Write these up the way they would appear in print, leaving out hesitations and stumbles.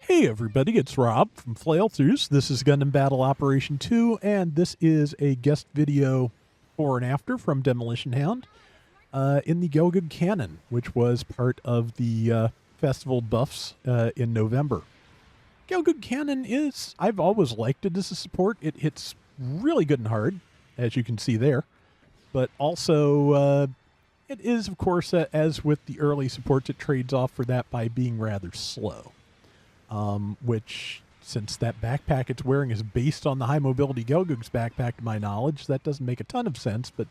Hey everybody, it's Rob from Flailthroughs. This is Gundam Battle Operation 2, and this is a guest video before and after from Demolition Hound in the Gelgoog canon, which was part of the festival buffs in November. Gelgoog canon is, I've always liked it as a support. It hits really good and hard, as you can see there, but also it is, of course, as with the early supports, it trades off for that by being rather slow. Which, since that backpack it's wearing is based on the high mobility Gelgoog's backpack, to my knowledge, that doesn't make a ton of sense. But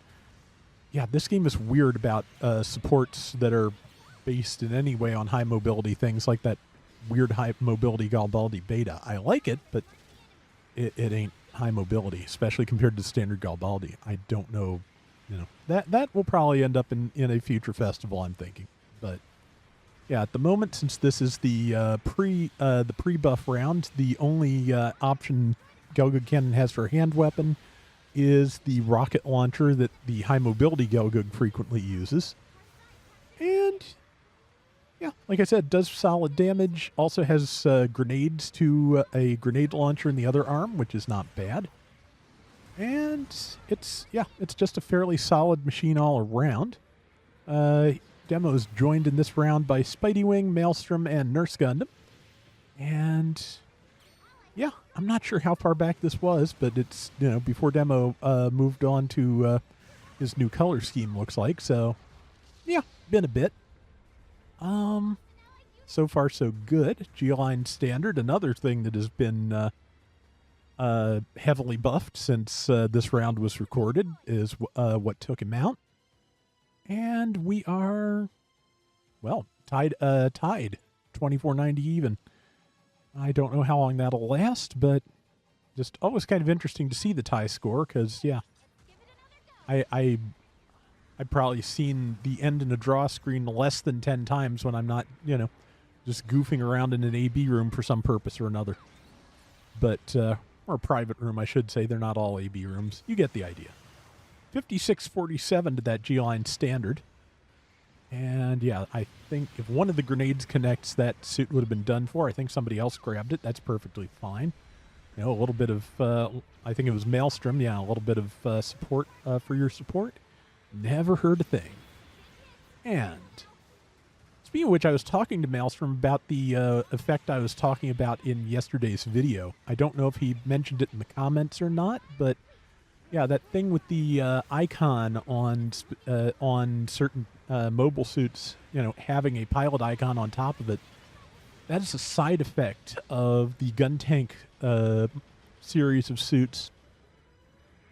yeah, this game is weird about supports that are based in any way on high mobility things, like that weird high mobility Galbaldi beta. I like it, but it ain't high mobility, especially compared to standard Galbaldi. I don't know, that will probably end up in a future festival, I'm thinking, but. Yeah, at the moment, since this is the pre-buff round, the only option Gelgoog Cannon has for a hand weapon is the rocket launcher that the high mobility Gelgoog frequently uses. And yeah, like I said, does solid damage. Also has grenades to a grenade launcher in the other arm, which is not bad. And it's just a fairly solid machine all around. Demos joined in this round by Spidey Wing, Maelstrom, and Nurse Gundam. And yeah, I'm not sure how far back this was, but it's, before Demo moved on to his new color scheme, looks like. So yeah, been a bit. So far so good. G-Line Standard, another thing that has been heavily buffed since this round was recorded, is what took him out. And we are, well, tied 2490 even. I don't know how long that'll last, but just always kind of interesting to see the tie score, because, yeah, I've probably seen the end in a draw screen less than 10 times when I'm not, just goofing around in an AB room for some purpose or another. But, or a private room, I should say. They're not all AB rooms. You get the idea. 5647 to that G-Line Standard. And yeah, I think if one of the grenades connects, that suit would have been done for. I think somebody else grabbed it. That's perfectly fine. A little bit of, I think it was Maelstrom. Yeah, a little bit of support for your support. Never heard a thing. And speaking of which, I was talking to Maelstrom about the effect I was talking about in yesterday's video. I don't know if he mentioned it in the comments or not, but yeah, that thing with the icon on certain mobile suits, having a pilot icon on top of it, that is a side effect of the gun tank series of suits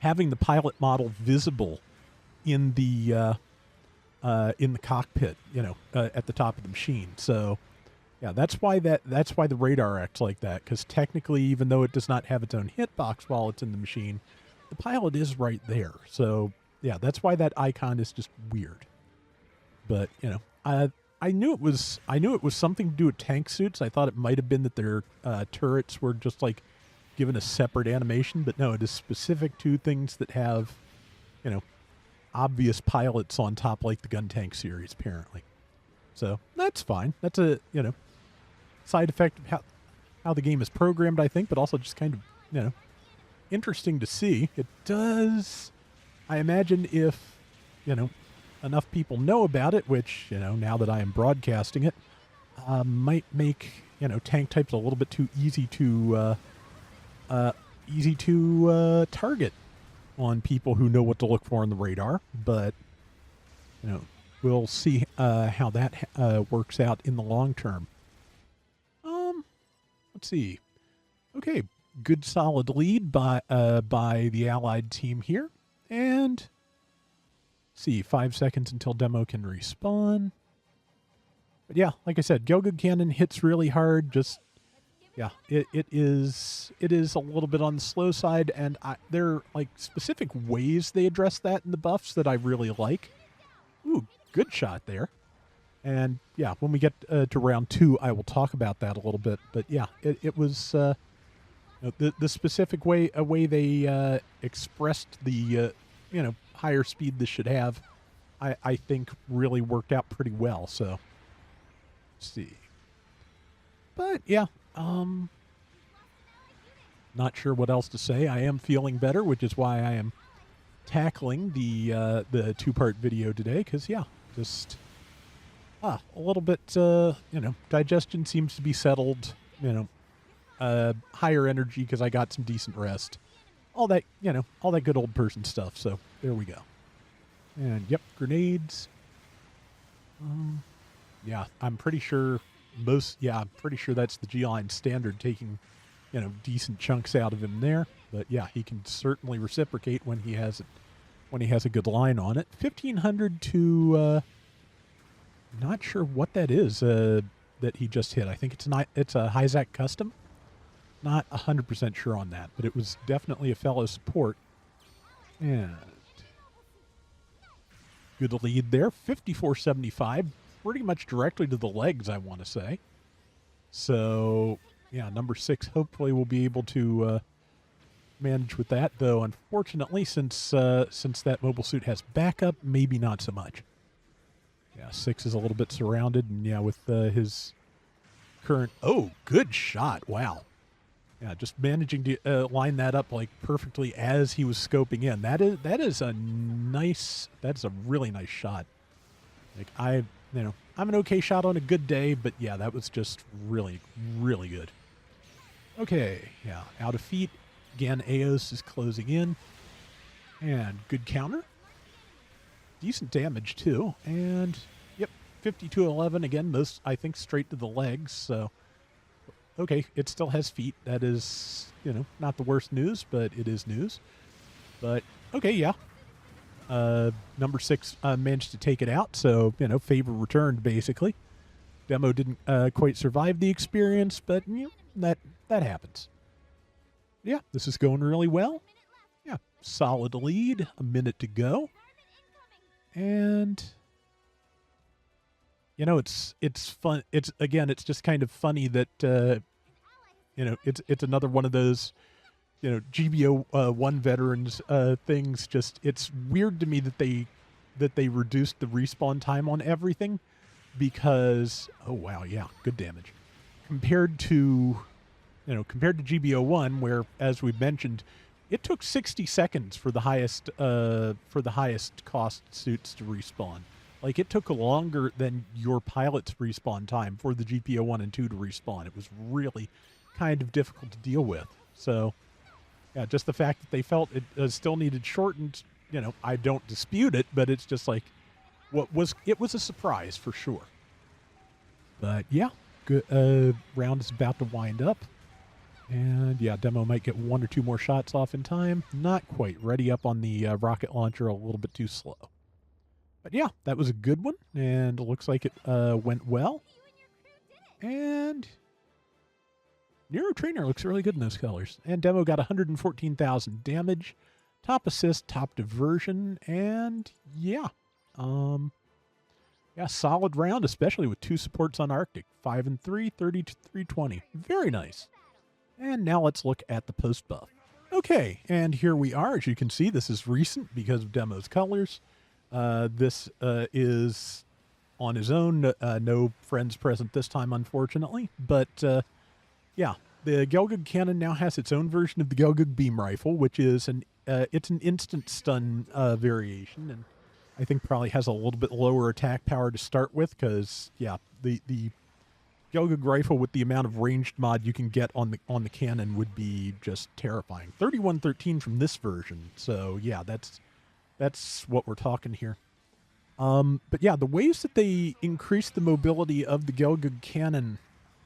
having the pilot model visible in the cockpit, at the top of the machine. So yeah, that's why the radar acts like that, because technically, even though it does not have its own hitbox while it's in the machine, the pilot is right there. So yeah, that's why that icon is just weird. But I knew it was something to do with tank suits. I thought it might have been that their turrets were just like given a separate animation, but no, it is specific to things that have obvious pilots on top, like the gun tank series apparently. So that's fine. That's a side effect of how the game is programmed, I think, but also just kind of interesting to see. It does, I imagine, if enough people know about it, which now that I am broadcasting it, might make tank types a little bit too easy to target on people who know what to look for on the radar. But we'll see how that works out in the long term. Let's see. Okay, good solid lead by the Allied team here. And let's see, 5 seconds until Demo can respawn. But yeah, like I said, Gelgoog Cannon hits really hard. Just yeah, it is a little bit on the slow side, and there are like specific ways they address that in the buffs that I really like. Ooh, good shot there. And yeah, when we get to round 2, I will talk about that a little bit. But yeah, it was the specific way they expressed the higher speed this should have, I think really worked out pretty well. So let's see. But yeah, Not sure what else to say. I am feeling better, which is why I am tackling the two-part video today. Because yeah, just a little bit. Digestion seems to be settled. Higher energy because I got some decent rest. All that all that good old person stuff. So there we go. And yep, grenades. Yeah, I'm pretty sure I'm pretty sure that's the G-Line standard taking, decent chunks out of him there. But yeah, he can certainly reciprocate when he has it, when he has a good line on it. 1500 to, not sure what that is, that he just hit. I think it's a Hyzak custom. Not 100% sure on that, but it was definitely a fellow support. And good lead there, 54.75, pretty much directly to the legs, I want to say. So, yeah, number 6 hopefully will be able to manage with that, though unfortunately, since that mobile suit has backup, maybe not so much. Yeah, 6 is a little bit surrounded, and yeah, with his current... Oh, good shot, wow. Yeah, just managing to line that up like perfectly as he was scoping in. That's a really nice shot. Like I'm an okay shot on a good day, but yeah, that was just really, really good. Okay, yeah, out of feet. Again, Aos is closing in. And good counter. Decent damage too. And yep, 52-11 again, most I think straight to the legs, so okay, it still has feet. That is, not the worst news, but it is news. But, okay, yeah. Number 6 managed to take it out, so, favor returned, basically. Demo didn't quite survive the experience, but, that happens. Yeah, this is going really well. Yeah, solid lead. A minute to go. And... it's fun. It's just kind of funny that, it's another one of those, GBO 1 veterans things. Just, it's weird to me that they reduced the respawn time on everything because, oh wow, yeah, good damage. Compared to GBO 1, where, as we mentioned, it took 60 seconds for the highest cost suits to respawn. Like, it took longer than your pilot's respawn time for the GPO 1 and 2 to respawn. It was really kind of difficult to deal with. So, yeah, just the fact that they felt it still needed shortened, I don't dispute it, but it's just like, it was a surprise for sure. But, yeah, good, round is about to wind up. And, yeah, Demo might get 1 or 2 more shots off in time. Not quite ready up on the rocket launcher, a little bit too slow. But yeah, that was a good one, and it looks like it went well. And Nero Trainer looks really good in those colors. And Demo got 114,000 damage, top assist, top diversion, and yeah. Yeah, solid round, especially with 2 supports on Arctic. 5 and 3, 30 to 320. Very nice. And now let's look at the post buff. Okay, and here we are. As you can see, this is recent because of Demo's colors. This is on his own. No friends present this time, unfortunately. But, yeah, the Gelgoog cannon now has its own version of the Gelgoog beam rifle, which is it's an instant stun variation, and I think probably has a little bit lower attack power to start with, because, yeah, the Gelgoog rifle with the amount of ranged mod you can get on the cannon would be just terrifying. 3113 from this version, so yeah, that's what we're talking here. But yeah, the ways that they increased the mobility of the Gelgoog cannon,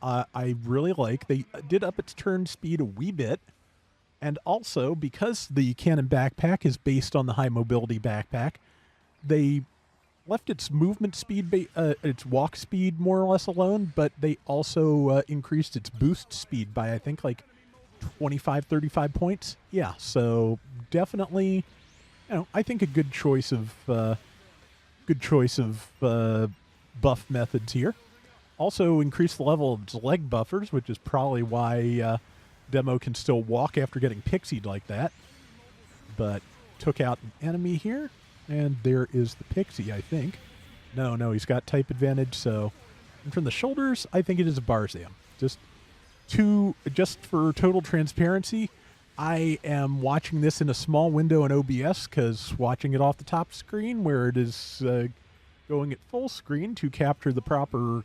I really like. They did up its turn speed a wee bit, and also because the cannon backpack is based on the high mobility backpack, they left its movement speed, its walk speed more or less alone, but they also increased its boost speed by, I think, like 25, 35 points. Yeah, so definitely, I think a good choice of buff methods here. Also increased the level of its leg buffers, which is probably why Demo can still walk after getting pixied like that. But took out an enemy here. And there is the Pixie, I think. No, he's got type advantage, so... And from the shoulders, I think it is a Barzam. Just just for total transparency, I am watching this in a small window in OBS because watching it off the top screen where it is going at full screen to capture the proper,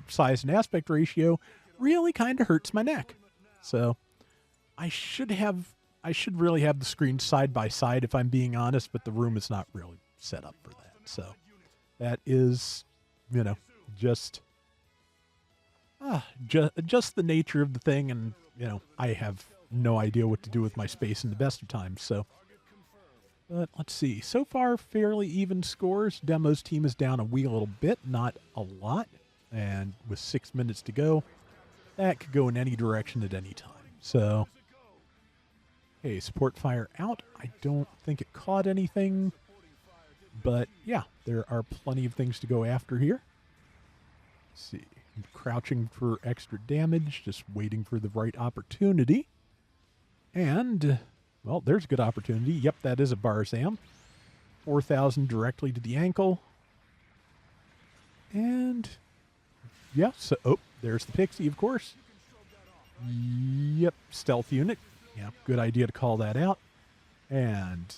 size and aspect ratio really kind of hurts my neck. So I should really have the screen side by side if I'm being honest, but the room is not really set up for that. So that is, just the nature of the thing. And, I have no idea what to do with my space in the best of times. So, but let's see. So far, fairly even scores. Demo's team is down a wee little bit, not a lot. And with 6 minutes to go, that could go in any direction at any time. So, okay, support fire out. I don't think it caught anything. But, yeah, there are plenty of things to go after here. Let's see. I'm crouching for extra damage, just waiting for the right opportunity. And, well, there's a good opportunity. Yep, that is a Barzam. 4,000 directly to the ankle. And, yeah, so, there's the Pixie, of course. Yep, stealth unit. Yeah, good idea to call that out. And,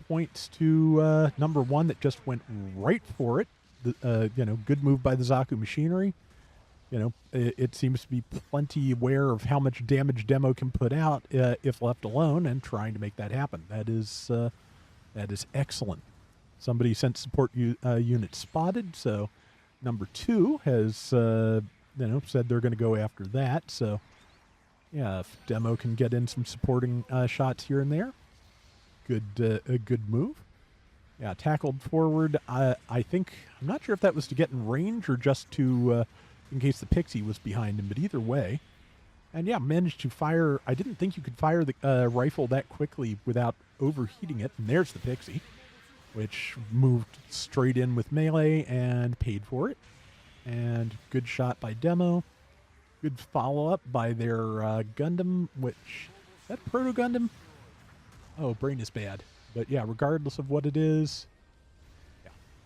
points to number one that just went right for it. Good move by the Zaku machinery. It seems to be plenty aware of how much damage Demo can put out if left alone, and trying to make that happen. That is excellent. Somebody sent support unit spotted, so number two has said they're going to go after that. So yeah, if Demo can get in some supporting shots here and there, a good move. Yeah, tackled forward. I'm not sure if that was to get in range or just to, in case the Pixie was behind him, but either way. And yeah, managed to fire. I didn't think you could fire the rifle that quickly without overheating it. And there's the Pixie, which moved straight in with melee and paid for it. And good shot by Demo. Good follow-up by their Gundam, which, is that Proto Gundam? Oh, brain is bad. But yeah, regardless of what it is,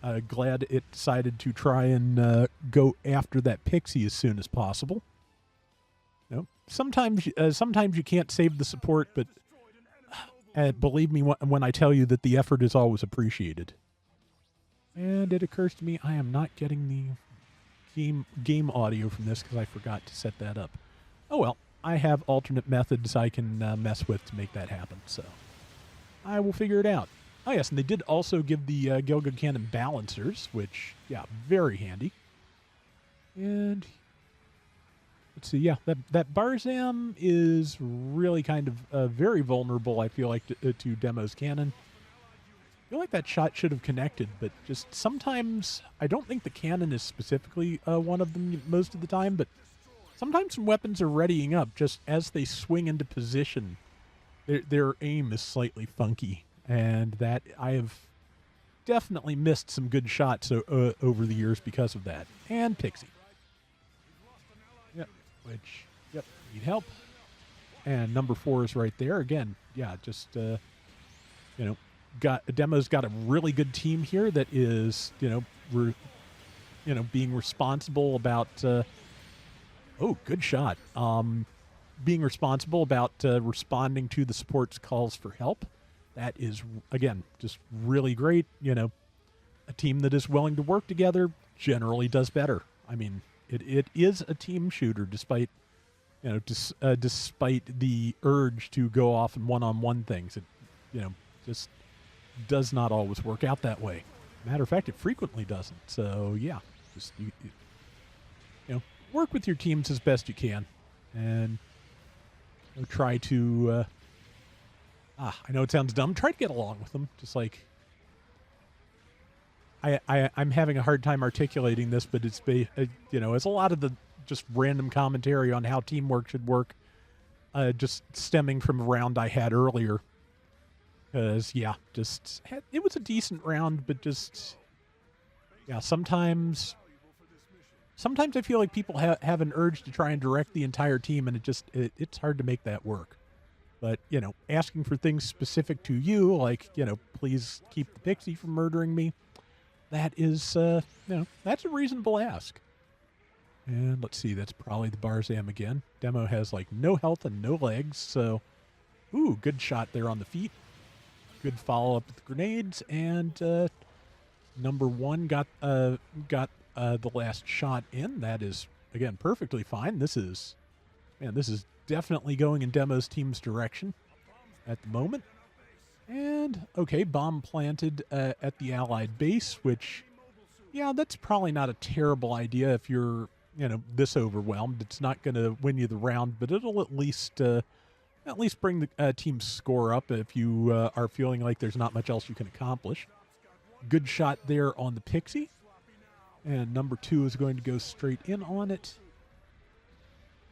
yeah, glad it decided to try and go after that Pixie as soon as possible. Sometimes you can't save the support, but believe me when I tell you that the effort is always appreciated. And it occurs to me I am not getting the game audio from this because I forgot to set that up. Oh well, I have alternate methods I can mess with to make that happen, so I will figure it out. Oh yes, and they did also give the Gelgoog cannon balancers, which, yeah, very handy. And let's see, yeah, that Barzam is really kind of very vulnerable, I feel like, to Demo's cannon. I feel like that shot should have connected, but just sometimes, I don't think the cannon is specifically one of them most of the time, but sometimes some weapons are readying up just as they swing into position. Their aim is slightly funky, and that I have definitely missed some good shots over the years because of that. And Pixie. Yep, need help. And number 4 is right there. Again, yeah, just, Demo's got a really good team here that is, being responsible about, good shot. Being responsible about responding to the support's calls for help. That is, again, just really great. A team that is willing to work together generally does better. I mean, it is a team shooter, despite despite the urge to go off and one-on-one things. It, just does not always work out that way. Matter of fact, it frequently doesn't. So yeah, just work with your teams as best you can, and try to. I know it sounds dumb. Try to get along with them. Just like I'm having a hard time articulating this, but it's as a lot of the just random commentary on how teamwork should work, just stemming from a round I had earlier. Because yeah, it was a decent round, but just yeah, sometimes I feel like people have an urge to try and direct the entire team, and it's hard to make that work. But, asking for things specific to you, like, please keep the Pixie from murdering me, that is, that's a reasonable ask. And let's see, that's probably the Barzam again. Demo has like no health and no legs, so ooh, good shot there on the feet. Good follow up with the grenades, and number one got the last shot in. That is again perfectly fine. This is definitely going in Demo's team's direction at the moment. And okay, bomb planted at the Allied base, which yeah, that's probably not a terrible idea if you're this overwhelmed. It's not going to win you the round, but it'll at least bring the team's score up if you are feeling like there's not much else you can accomplish. Good shot there on the Pixie. And number two is going to go straight in on it.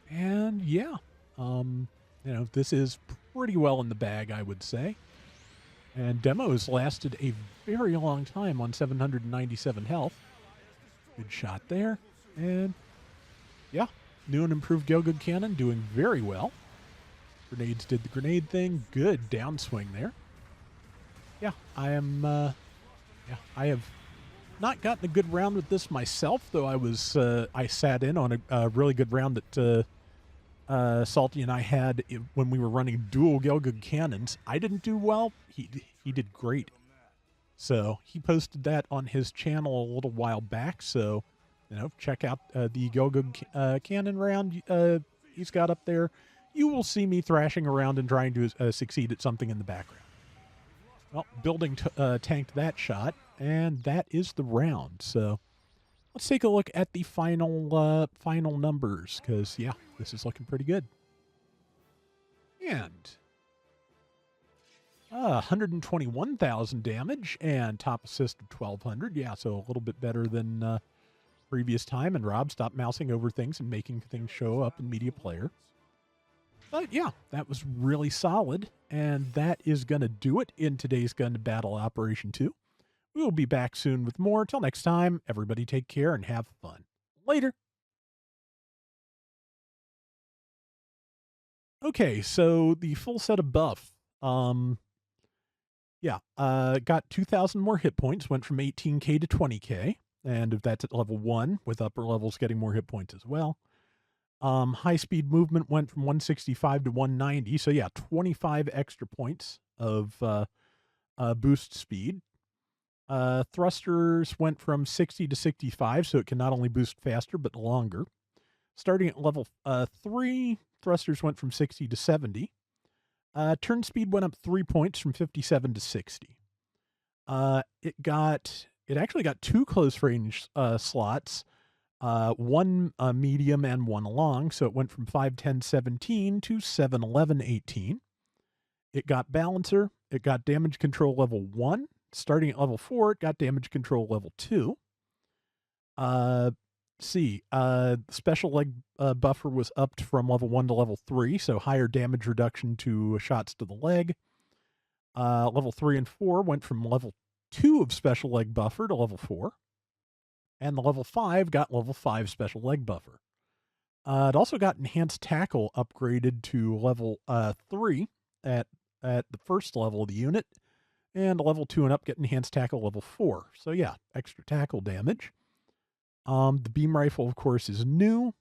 And yeah, this is pretty well in the bag, I would say. And Demo's lasted a very long time on 797 health. Good shot there. And yeah, new and improved Gelgoog cannon doing very well. Grenades did the grenade thing. Good downswing there. Yeah, I have not gotten a good round with this myself, though I sat in on a really good round that Salty and I had when we were running dual Gelgoog cannons. I didn't do well. He did great. So he posted that on his channel a little while back. So, check out the Gelgoog cannon round he's got up there. You will see me thrashing around and trying to succeed at something in the background. Well, building tanked that shot, and that is the round. So let's take a look at the final numbers, because, yeah, this is looking pretty good. And 121,000 damage and top assist of 1,200. Yeah, so a little bit better than previous time. And Rob, stop mousing over things and making things show up in media player. But yeah, that was really solid. And that is going to do it in today's Gundam Battle Operation 2. We will be back soon with more. Till next time, everybody take care and have fun. Later. Okay, so the full set of buff. Got 2,000 more hit points, went from 18k to 20k. And if that's at level 1, with upper levels getting more hit points as well. High speed movement went from 165 to 190. So yeah, 25 extra points of boost speed. Thrusters went from 60 to 65, so it can not only boost faster, but longer. Starting at level 3, thrusters went from 60 to 70. Turn speed went up 3 points from 57 to 60. It actually got 2 close range slots, one medium and one long, so it went from 510-17 to 711-18. It got balancer. It got damage control level 1. Starting at level 4, it got damage control level 2. Special leg buffer was upped from level 1 to level 3, so higher damage reduction to shots to the leg. Level 3 and 4 went from level 2 of special leg buffer to level 4. And the level 5 got level 5 special leg buffer. It also got enhanced tackle upgraded to level 3 at the first level of the unit. And level 2 and up get enhanced tackle level 4. So yeah, extra tackle damage. The beam rifle, of course, is new.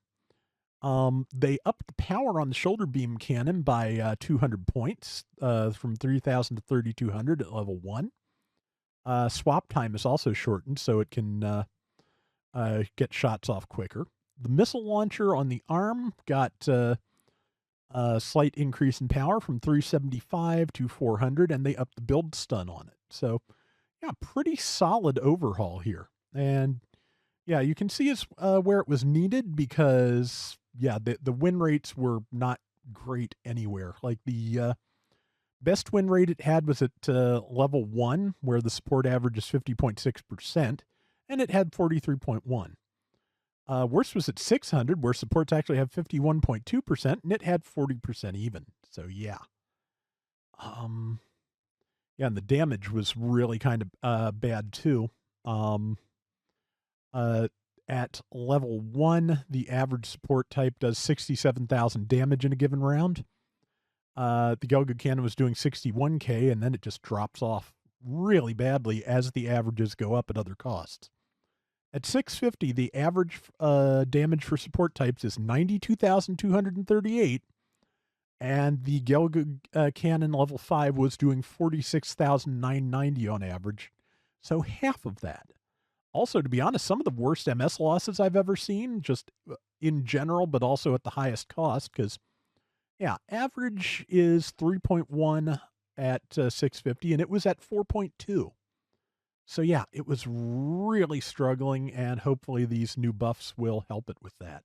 They upped the power on the shoulder beam cannon by 200 points, from 3,000 to 3,200 at level 1. Swap time is also shortened, so it can get shots off quicker. The missile launcher on the arm got a slight increase in power from 375 to 400, and they upped the build stun on it. So, yeah, pretty solid overhaul here. And yeah, you can see where it was needed, because yeah, the win rates were not great anywhere. Like the best win rate it had was at level 1, where the support average is 50.6%, and it had 43.1. Worst was at 600, where supports actually have 51.2%, and it had 40% even. So yeah. Yeah, and the damage was really kind of bad too. At level 1, the average support type does 67,000 damage in a given round. The Gelgoog cannon was doing 61k, and then it just drops off really badly as the averages go up at other costs. At 650, the average damage for support types is 92,238, and the Gelgoog cannon level 5 was doing 46,990 on average, so half of that. Also, to be honest, some of the worst MS losses I've ever seen, just in general, but also at the highest cost, because, yeah, average is 3.1 at 650, and it was at 4.2. So, yeah, it was really struggling, and hopefully these new buffs will help it with that.